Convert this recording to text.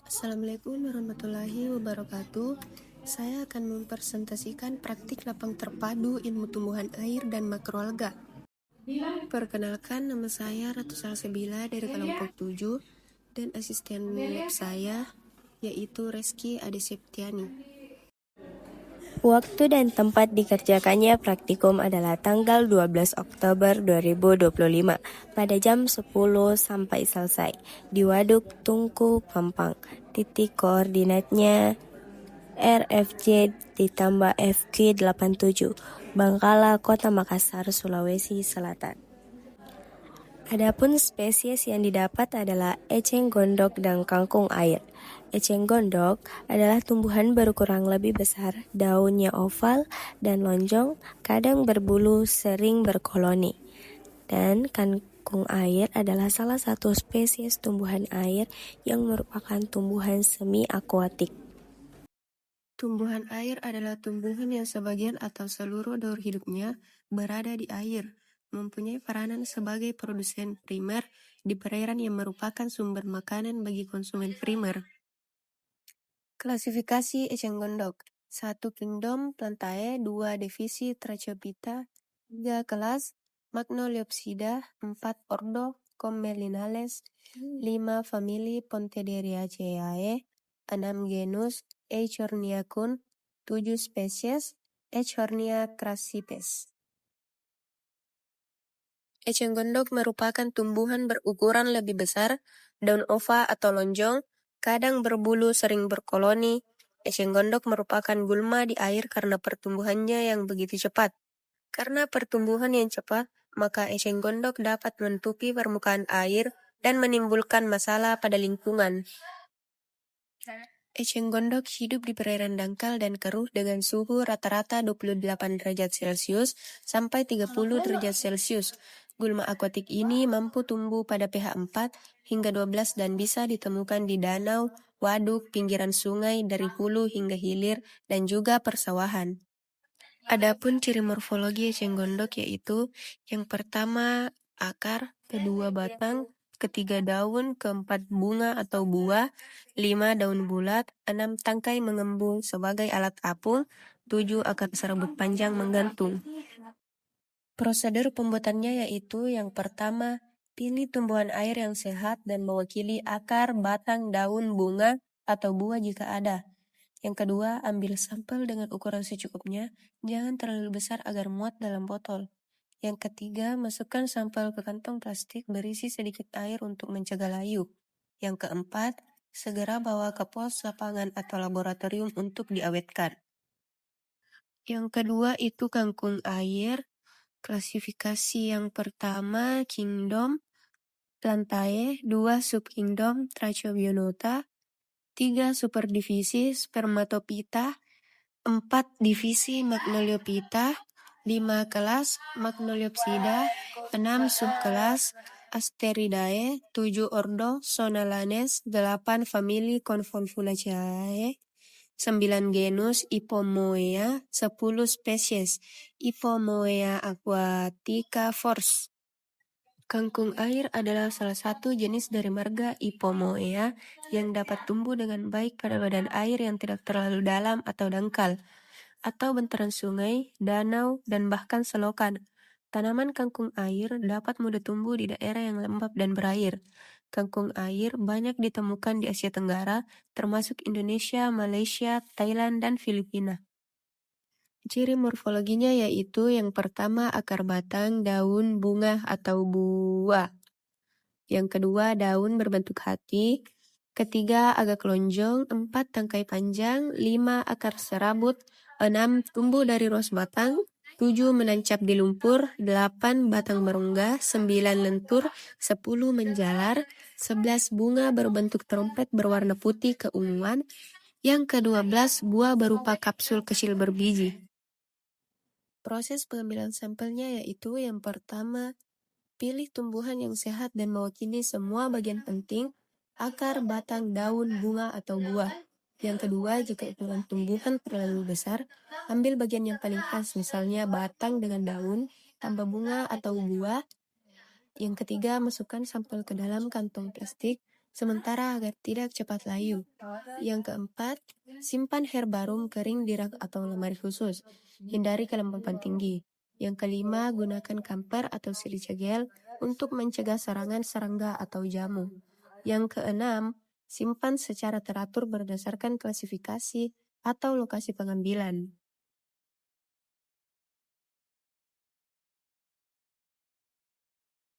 Assalamualaikum warahmatullahi wabarakatuh. Saya akan mempresentasikan praktik lapang terpadu ilmu tumbuhan air dan makroalga. Perkenalkan, nama saya Ratu Salsabila dari kelompok 7 dan asisten lab saya yaitu Reski Adeseptiani. Waktu dan tempat dikerjakannya praktikum adalah tanggal 12 Oktober 2025 pada jam 10 sampai selesai di Waduk Tungku Pampang. Titik koordinatnya RFJ ditambah FQ87 Bangkala, Kota Makassar, Sulawesi Selatan. Adapun spesies yang didapat adalah eceng gondok dan kangkung air. Eceng gondok adalah tumbuhan berukuran lebih besar, daunnya oval dan lonjong, kadang berbulu, sering berkoloni. Dan kangkung air adalah salah satu spesies tumbuhan air yang merupakan tumbuhan semi akuatik. Tumbuhan air adalah tumbuhan yang sebagian atau seluruh daur hidupnya berada di air, mempunyai peranan sebagai produsen primer di perairan yang merupakan sumber makanan bagi konsumen primer. Klasifikasi eceng gondok: 1. Kingdom Plantae, 2. Divisi Tracheophyta, 3. Kelas Magnoliopsida, 4. Ordo Commelinales, 5. Famili Pontederiaceae, 6. Genus Eichhornia-kun, 7. Spesies Eichhornia crassipes. Eceng gondok merupakan tumbuhan berukuran lebih besar, daun ova atau lonjong, kadang berbulu, sering berkoloni. Eceng gondok merupakan gulma di air karena pertumbuhannya yang begitu cepat. Karena pertumbuhan yang cepat, maka eceng gondok dapat menutupi permukaan air dan menimbulkan masalah pada lingkungan. Eceng gondok hidup di perairan dangkal dan keruh dengan suhu rata-rata 28 derajat Celcius sampai 30 derajat Celcius. Gulma akuatik ini mampu tumbuh pada pH 4 hingga 12 dan bisa ditemukan di danau, waduk, pinggiran sungai dari hulu hingga hilir, dan juga persawahan. Adapun ciri morfologi eceng gondok yaitu yang pertama akar, kedua batang, ketiga daun, keempat bunga atau buah, 5 daun bulat, 6 tangkai mengembung sebagai alat apung, 7 akar serabut panjang menggantung. Prosedur pembuatannya yaitu yang pertama, pilih tumbuhan air yang sehat dan mewakili akar, batang, daun, bunga, atau buah jika ada. Yang kedua, ambil sampel dengan ukuran secukupnya, jangan terlalu besar agar muat dalam botol. Yang ketiga, masukkan sampel ke kantong plastik berisi sedikit air untuk mencegah layu. Yang keempat, segera bawa ke pos lapangan atau laboratorium untuk diawetkan. Yang kedua itu kangkung air. Klasifikasi yang pertama Kingdom Plantae, 2 Subkingdom Tracheobionota, 3 Superdivisi Spermatophyta, 4 Divisi Magnoliophyta, 5 Kelas Magnoliopsida, 6 Subkelas Asteridae, 7 Ordo Sonalanes, 8 Famili Convolvulaceae, 9 genus Ipomoea, 10 spesies Ipomoea aquatica Fors. Kangkung air adalah salah satu jenis dari marga Ipomoea yang dapat tumbuh dengan baik pada badan air yang tidak terlalu dalam atau dangkal, atau bantaran sungai, danau, dan bahkan selokan. Tanaman kangkung air dapat mudah tumbuh di daerah yang lembab dan berair. Kangkung air banyak ditemukan di Asia Tenggara, termasuk Indonesia, Malaysia, Thailand, dan Filipina. Ciri morfologinya yaitu yang pertama akar batang, daun, bunga, atau buah. Yang kedua daun berbentuk hati. Ketiga agak lonjong, 4 tangkai panjang, 5 akar serabut, 6 tumbuh dari ruas batang, 7 menancap di lumpur, 8 batang merongga, 9 lentur, 10 menjalar, 11 bunga berbentuk trompet berwarna putih keunguan, yang ke-12 buah berupa kapsul kecil berbiji. Proses pengambilan sampelnya yaitu yang pertama, pilih tumbuhan yang sehat dan mewakili semua bagian penting, akar, batang, daun, bunga, atau buah. Yang kedua, jika ukuran tumbuhan terlalu besar, ambil bagian yang paling khas, misalnya batang dengan daun, tambah bunga atau buah. Yang ketiga, masukkan sampel ke dalam kantong plastik sementara agar tidak cepat layu. Yang keempat, simpan herbarum kering di rak atau lemari khusus. Hindari kelembapan tinggi. Yang kelima, gunakan kamper atau silica gel untuk mencegah serangan serangga atau jamur. Yang keenam, simpan secara teratur berdasarkan klasifikasi atau lokasi pengambilan.